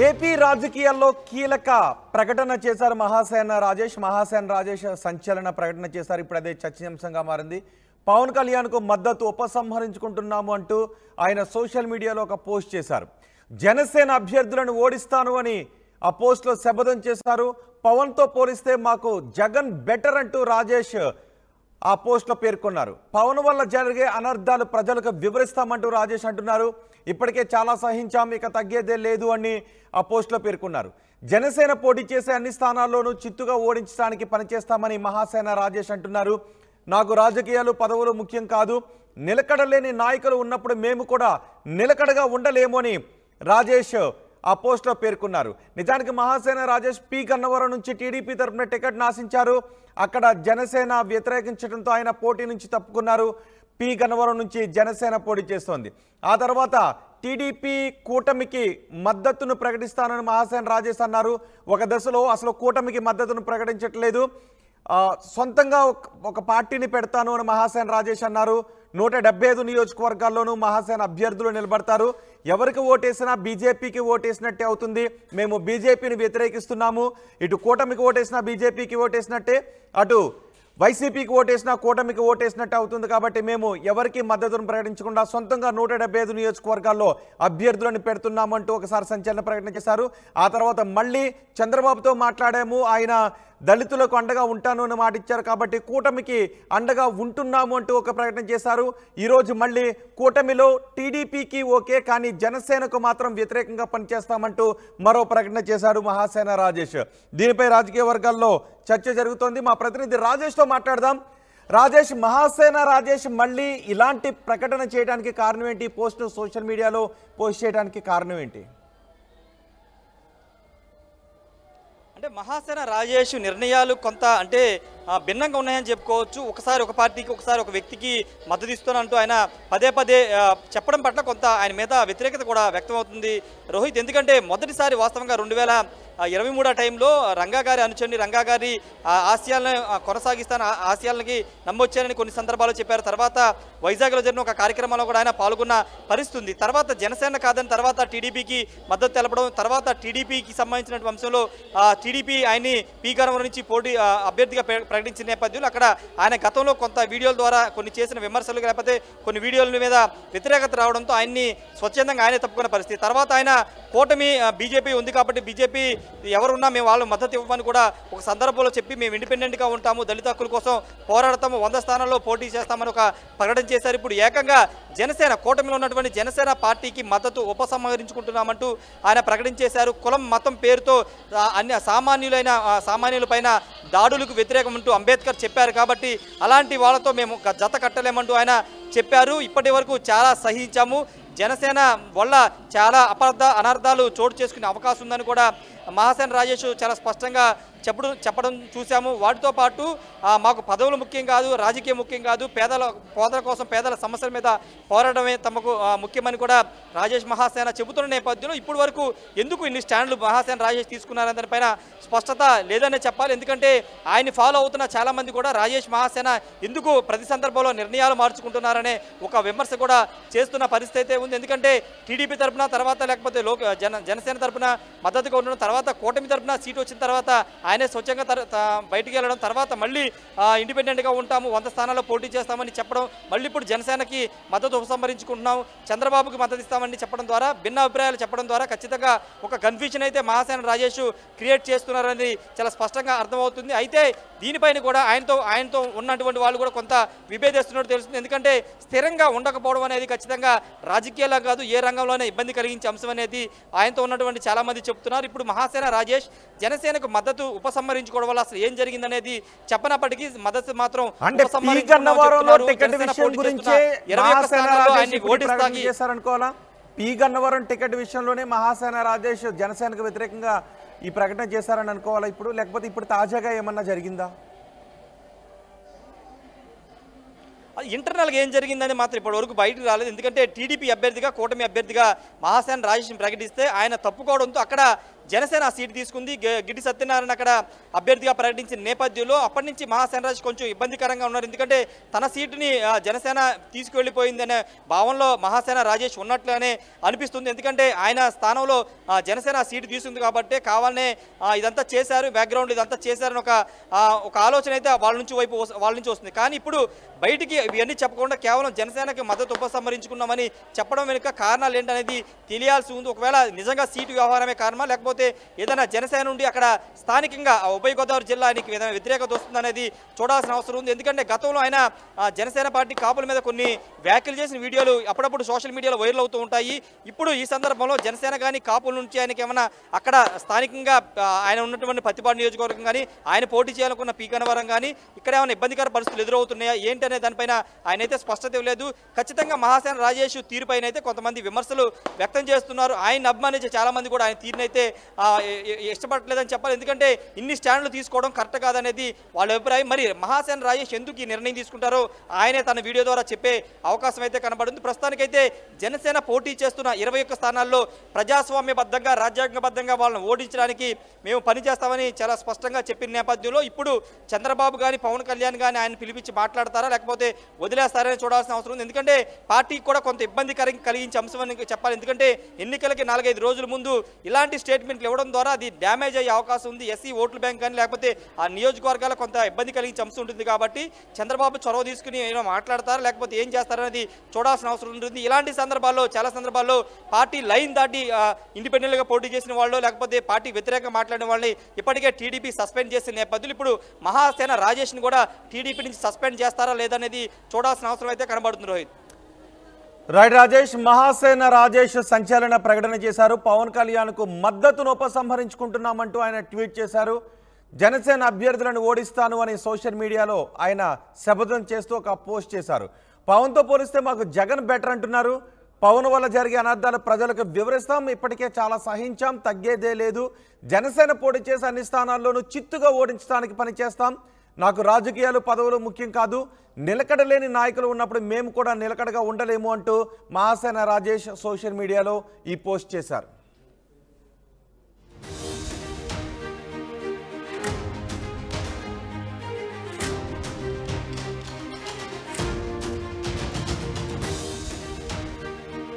AP రాజకీయాల్లో కీలక ప్రకటన చేశారు మహాసేన రాజేష్ సంచలన ప్రకటన చేశారు. ఇప్పుడు అదే చర్చనీయాంశంగా మారింది. పవన్ కళ్యాణ్కు మద్దతు ఉపసంహరించుకుంటున్నాము అంటూ ఆయన సోషల్ మీడియాలో ఒక పోస్ట్ చేశారు. జనసేన అభ్యర్థులను ఓడిస్తాను అని ఆ పోస్ట్లో శపథం చేశారు. పవన్తో పోలిస్తే మాకు జగన్ బెటర్ అంటూ రాజేష్ ఆ పోస్ట్లో పేర్కొన్నారు. పవన్ వల్ల జరిగే అనర్థాలు ప్రజలకు వివరిస్తామంటూ రాజేష్ అంటున్నారు. ఇప్పటికే చాలా సహించాం, ఇక తగ్గేదే లేదు అని ఆ పోస్ట్లో పేర్కొన్నారు. జనసేన పోటీ చేసే అన్ని స్థానాల్లోనూ చిత్తుగా ఓడించడానికి పనిచేస్తామని మహాసేన రాజేష్ అంటున్నారు. నాకు రాజకీయాలు పదవులు ముఖ్యం కాదు, నిలకడలేని నాయకులు ఉన్నప్పుడు మేము కూడా నిలకడగా ఉండలేము అని రాజేష్ ఆ పోస్ట్లో పేర్కొన్నారు. నిజానికి మహాసేన రాజేష్ పి గన్నవరం నుంచి టీడీపీ తరఫున టికెట్ ఆశించారు. అక్కడ జనసేన వ్యతిరేకించడంతో ఆయన పోటీ నుంచి తప్పుకున్నారు. పి గన్నవరం నుంచి జనసేన పోటీ చేస్తోంది. ఆ తర్వాత టీడీపీ కూటమికి మద్దతును ప్రకటిస్తానని మహాసేన రాజేష్ అన్నారు. ఒక దశలో అసలు కూటమికి మద్దతును ప్రకటించట్లేదు, సొంతంగా ఒక పార్టీని పెడతాను అని మహాసేన రాజేష్ అన్నారు. 175 నియోజకవర్గాల్లోనూ మహాసేన అభ్యర్థులు నిలబడతారు. ఎవరికి ఓటేసినా బీజేపీకి ఓటేసినట్టే అవుతుంది. మేము బీజేపీని వ్యతిరేకిస్తున్నాము. ఇటు కూటమికి ఓటేసినా బీజేపీకి ఓటేసినట్టే, అటు వైసీపీకి ఓటేసినా కూటమికి ఓటేసినట్టు అవుతుంది. కాబట్టి మేము ఎవరికి మద్దతును ప్రకటించకుండా సొంతంగా 175 నియోజకవర్గాల్లో అభ్యర్థులను పెడుతున్నామంటూ ఒకసారి సంచలన ప్రకటన చేశారు. ఆ తర్వాత మళ్ళీ చంద్రబాబుతో మాట్లాడాము, ఆయన దళితులకు అండగా ఉంటాను అని మాట ఇచ్చారు. కాబట్టి కూటమికి అండగా ఉంటున్నాము అంటూ ఒక ప్రకటన చేశారు. ఈరోజు మళ్ళీ కూటమిలో టీడీపీకి ఓకే, కానీ జనసేనకు మాత్రం వ్యతిరేకంగా పనిచేస్తామంటూ మరో ప్రకటన చేశారు మహాసేన రాజేష్. దీనిపై రాజకీయ వర్గాల్లో చర్చ జరుగుతోంది. మా ప్రతినిధి రాజేష్తో మాట్లాడదాం. రాజేష్, మహాసేన రాజేష్ మళ్ళీ ఇలాంటి ప్రకటన చేయడానికి కారణం ఏంటి? పోస్ట్ సోషల్ మీడియాలో పోస్ట్ చేయడానికి కారణం ఏంటి? అంటే మహాసేన రాజేష్ నిర్ణయాలు కొంత అంటే భిన్నంగా ఉన్నాయని చెప్పుకోవచ్చు. ఒకసారి ఒక పార్టీకి, ఒకసారి ఒక వ్యక్తికి మద్దతు ఇస్తానంటూ ఆయన పదే చెప్పడం పట్ల కొంత ఆయన మీద వ్యతిరేకత కూడా వ్యక్తమవుతుంది రోహిత్. ఎందుకంటే మొదటిసారి వాస్తవంగా 2023 టైంలో రంగా గారి అనుచరుని, రంగా గారి ఆశయాలను కొనసాగిస్తాను, ఆశయాలకి నమ్మొచ్చారని కొన్ని సందర్భాల్లో చెప్పారు. తర్వాత వైజాగ్లో జరిగిన ఒక కార్యక్రమంలో కూడా ఆయన పాల్గొన్న పరిస్థితి ఉంది. తర్వాత జనసేన కాదని తర్వాత టీడీపీకి మద్దతు తెలపడం, తర్వాత టీడీపీకి సంబంధించిన అంశంలో టీడీపీ ఆయన్ని పి గన్నవరం నుంచి పోటీ అభ్యర్థిగా ప్రకటించిన నేపథ్యంలో అక్కడ ఆయన గతంలో కొంత వీడియోల ద్వారా కొన్ని చేసిన విమర్శలు, లేకపోతే కొన్ని వీడియోల మీద వ్యతిరేకత రావడంతో ఆయన్ని స్వచ్ఛందంగా ఆయనే తప్పుకున్న పరిస్థితి. తర్వాత ఆయన కూటమి బీజేపీ ఉంది కాబట్టి బీజేపీ ఎవరున్నా మేము వాళ్ళు మద్దతు ఇవ్వమని కూడా ఒక సందర్భంలో చెప్పి మేము ఇండిపెండెంట్గా ఉంటాము, దళిత హక్కుల కోసం పోరాడతాము, 100 స్థానాల్లో పోటీ చేస్తామని ఒక ప్రకటన చేశారు. ఇప్పుడు ఏకంగా జనసేన కూటమిలో ఉన్నటువంటి జనసేన పార్టీకి మద్దతు ఉపసంహరించుకుంటున్నామంటూ ఆయన ప్రకటించేశారు. కులం మతం పేరుతో అన్ని సామాన్యులపైన దాడులకు వ్యతిరేకం అంటూ అంబేద్కర్ చెప్పారు. కాబట్టి అలాంటి వాళ్ళతో మేము జత కట్టలేమంటూ ఆయన చెప్పారు. ఇప్పటి వరకు చాలా సహించాము, జనసేన వల్ల చాలా అనర్థాలు చోటు చేసుకునే అవకాశం ఉందని కూడా మహాసేన రాజేష్ చాలా స్పష్టంగా చెప్పడం చూసాము. వాటితో పాటు మాకు పదవులు ముఖ్యం కాదు, రాజకీయం ముఖ్యం కాదు, పేదల కోసం పేదల సమస్యల మీద పోరాడమే తమకు ముఖ్యమని కూడా రాజేష్ మహాసేన చెబుతున్న నేపథ్యంలో ఇప్పటి వరకు ఎందుకు ఇన్ని స్టాండ్లు మహాసేన రాజేష్ తీసుకున్నారని దానిపైన స్పష్టత లేదనే చెప్పాలి. ఎందుకంటే ఆయన్ని ఫాలో అవుతున్న చాలామంది కూడా రాజేష్ మహాసేన ఎందుకు ప్రతి సందర్భంలో నిర్ణయాలు మార్చుకుంటున్నారనే ఒక విమర్శ కూడా చేస్తున్న పరిస్థితి అయితే ఉంది. ఎందుకంటే టీడీపీ తరఫున, తర్వాత లేకపోతే జనసేన తరఫున మద్దతుగా ఉండడం, తర్వాత కూటమి తరఫున సీటు వచ్చిన తర్వాత ఆయనే స్వచ్ఛంగా బయటికి వెళ్ళడం, తర్వాత మళ్ళీ ఇండిపెండెంట్గా ఉంటాము, 100 స్థానాల్లో పోటీ చేస్తామని చెప్పడం, మళ్ళీ ఇప్పుడు జనసేనకి మద్దతు ఉపసంహరించుకుంటున్నాం, చంద్రబాబుకి మద్దతు ఇస్తామని చెప్పడం ద్వారా, భిన్న అభిప్రాయాలు చెప్పడం ద్వారా ఖచ్చితంగా ఒక కన్ఫ్యూజన్ అయితే మహాసేన రాజేష్ క్రియేట్ చేస్తున్నారనేది చాలా స్పష్టంగా అర్థమవుతుంది. అయితే దీనిపైన కూడా ఆయనతో ఉన్నటువంటి వాళ్ళు కూడా కొంత విభేదిస్తున్నట్టు తెలుస్తుంది. ఎందుకంటే స్థిరంగా ఉండకపోవడం అనేది ఖచ్చితంగా రాజకీయాల్లో కాదు, ఏ రంగంలోనే ఇబ్బంది కలిగించే అంశం అనేది ఆయనతో ఉన్నటువంటి చాలామంది చెప్తున్నారు. ఇప్పుడు మహాసేన రాజేష్ జనసేనకు మద్దతు ఉపసంహరించుకోవడం వల్ల అసలు ఏం జరిగిందనేది చెప్పనప్పటికీ మద్దతు మాత్రం పి గన్నవరం టికెట్ విషయంలోనే మహాసేన రాజేష్ జనసేనకు వ్యతిరేకంగా ఈ ప్రకటన చేశారని అనుకోవాలా ఇప్పుడు, లేకపోతే ఇప్పుడు తాజాగా ఏమన్నా జరిగిందా? ఇంటర్నల్గా ఏం జరిగిందని మాత్రం ఇప్పటివరకు బయటకు రాలేదు. ఎందుకంటే టీడీపీ అభ్యర్థిగా, కూటమి అభ్యర్థిగా మహాసేన రాజేష్ని ప్రకటిస్తే ఆయన తప్పుకోవడంతో అక్కడ జనసేన ఆ సీటు తీసుకుంది. గిడ్డి సత్యనారాయణ అక్కడ అభ్యర్థిగా ప్రకటించిన నేపథ్యంలో అప్పటి నుంచి మహాసేన రాజేష్ కొంచెం ఇబ్బందికరంగా ఉన్నారు. ఎందుకంటే తన సీటుని జనసేన తీసుకువెళ్ళిపోయిందనే భావనలో మహాసేన రాజేష్ ఉన్నట్లనే అనిపిస్తుంది. ఎందుకంటే ఆయన స్థానంలో జనసేన సీటు తీసుకుంది కాబట్టి కావాలనే ఇదంతా చేశారు, బ్యాక్గ్రౌండ్ ఇదంతా చేశారని ఒక ఆలోచన అయితే వాళ్ళ నుంచి వస్తుంది. కానీ ఇప్పుడు బయటికి ఇవన్నీ చెప్పకుండా కేవలం జనసేనకి మద్దతు ఉపసంహరించుకున్నామని చెప్పడం వెనుక కారణాలు ఏంటనేది తెలియాల్సి ఉంది. ఒకవేళ నిజంగా సీటు వ్యవహారమే కారణమా, లేకపోతే ఏదైనా జనసేన నుండి అక్కడ స్థానికంగా ఉభయ గోదావరి జిల్లా ఆయనకి ఏదైనా వ్యతిరేకత వస్తుందనేది చూడాల్సిన అవసరం ఉంది. ఎందుకంటే గతంలో ఆయన జనసేన పార్టీ కాపుల మీద కొన్ని వ్యాఖ్యలు చేసిన వీడియోలు అప్పుడప్పుడు సోషల్ మీడియాలో వైరల్ అవుతూ ఉంటాయి. ఇప్పుడు ఈ సందర్భంలో జనసేన కానీ కాపుల నుంచి ఆయనకి ఏమైనా అక్కడ స్థానికంగా ఆయన ఉన్నటువంటి పత్తిపాడు నియోజకవర్గం కానీ ఆయన పోటీ చేయాలనుకున్న పీకనవరం కానీ ఇక్కడ ఏమైనా ఇబ్బందికర పరిస్థితులు ఎదురవుతున్నాయా ఏంటనే దానిపైన ఆయన అయితే స్పష్టత ఇవ్వలేదు. ఖచ్చితంగా మహాసేన రాజేష్ తీరుపైన అయితే కొంతమంది విమర్శలు వ్యక్తం చేస్తున్నారు. ఆయన అభిమానించే చాలా మంది కూడా ఆయన తీరునైతే ఇష్టపడలేదని చెప్పాలి. ఎందుకంటే ఇన్ని స్టాండ్లు తీసుకోవడం కరెక్ట్ కాదనేది వాళ్ళ అభిప్రాయం. మరి మహాసేన రాజేష్ ఎందుకు ఈ నిర్ణయం తీసుకుంటారో ఆయనే తన వీడియో ద్వారా చెప్పే అవకాశం అయితే కనబడుతుంది. ప్రస్తుతానికైతే జనసేన పోటీ చేస్తున్న 21 స్థానాల్లో ప్రజాస్వామ్యబద్ధంగా రాజ్యాంగబద్ధంగా వాళ్ళని ఓడించడానికి మేము పనిచేస్తామని చాలా స్పష్టంగా చెప్పిన నేపథ్యంలో ఇప్పుడు చంద్రబాబు కానీ పవన్ కళ్యాణ్ కానీ ఆయన పిలిపించి మాట్లాడతారా లేకపోతే వదిలేస్తారని చూడాల్సిన అవసరం ఉంది. ఎందుకంటే పార్టీకి కూడా కొంత ఇబ్బంది కలిగించే అంశం అని చెప్పాలి. ఎందుకంటే ఎన్నికలకి 4-5 రోజుల ముందు ఇలాంటి స్టేట్మెంట్లు ఇవ్వడం ద్వారా అది డ్యామేజ్ అయ్యే అవకాశం ఉంది. ఎస్సీ ఓట్ల బ్యాంక్ కానీ లేకపోతే ఆ నియోజకవర్గాల కొంత ఇబ్బంది కలిగించే అంశం ఉంటుంది. కాబట్టి చంద్రబాబు చొరవ తీసుకుని ఏమైనా మాట్లాడతారా లేకపోతే ఏం చేస్తారనేది చూడాల్సిన అవసరం ఉంటుంది. ఇలాంటి సందర్భాల్లో చాలా సందర్భాల్లో పార్టీ లైన్ దాటి ఇండిపెండెంట్గా పోటీ చేసిన వాళ్ళు లేకపోతే పార్టీ వ్యతిరేకంగా మాట్లాడిన వాళ్ళని ఇప్పటికే టీడీపీ సస్పెండ్ చేసిన నేపథ్యంలో ఇప్పుడు మహాసేన రాజేష్ని కూడా టీడీపీ నుంచి సస్పెండ్ చేస్తారా లేదనేది చూడాల్సిన అవసరం అయితే కనబడుతుంది. రోహిత్ రైట్ రాజేష్, మహాసేన రాజేష్ సంచలన ప్రకటన చేశారు. పవన్ కళ్యాణ్కు మద్దతును ఉపసంహరించుకుంటున్నామంటూ ఆయన ట్వీట్ చేశారు. జనసేన అభ్యర్థులను ఓడిస్తాను అని సోషల్ మీడియాలో ఆయన శపథం చేస్తూ ఒక పోస్ట్ చేశారు. పవన్తో పోలిస్తే మాకు జగన్ బెటర్ అంటున్నారు. పవన్ వల్ల జరిగే అనర్థాలు ప్రజలకు వివరిస్తాం, ఇప్పటికే చాలా సహించాం, తగ్గేదే లేదు. జనసేన పోటీ చేసే అన్ని స్థానాల్లోనూ చిత్తుగా ఓడించడానికి పనిచేస్తాం. నాకు రాజకీయాలు పదవులు ముఖ్యం కాదు, నిలకడలేని నాయకులు ఉన్నప్పుడు మేము కూడా నిలకడగా ఉండలేము అంటూ మహాసేన రాజేష్ సోషల్ మీడియాలో ఈ పోస్ట్ చేశారు.